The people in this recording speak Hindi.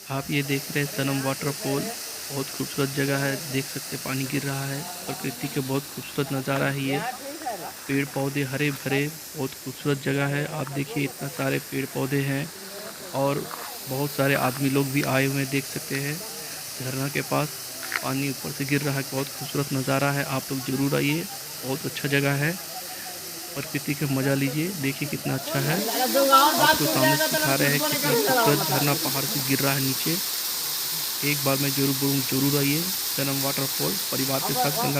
आप ये देख रहे हैं सनम वाटरफॉल। बहुत खूबसूरत जगह है, देख सकते हैं पानी गिर रहा है। प्रकृति के बहुत खूबसूरत नज़ारा है ये। पेड़ पौधे हरे भरे, बहुत खूबसूरत जगह है। आप देखिए इतना सारे पेड़ पौधे हैं और बहुत सारे आदमी लोग भी आए हुए हैं, देख सकते हैं। झरना के पास पानी ऊपर से गिर रहा है, बहुत खूबसूरत नज़ारा है। आप लोग जरूर आइए, बहुत अच्छा जगह है। प्रकृति का मजा लीजिए, देखिए कितना अच्छा है। आपको सामने से दिखा रहे हैं कितना खूबसूरत झरना पहाड़ से गिर रहा है नीचे। एक बार मैं जरूर बोलूँ, जरूर आइए सनम वाटरफॉल परिवार के साथ गंगा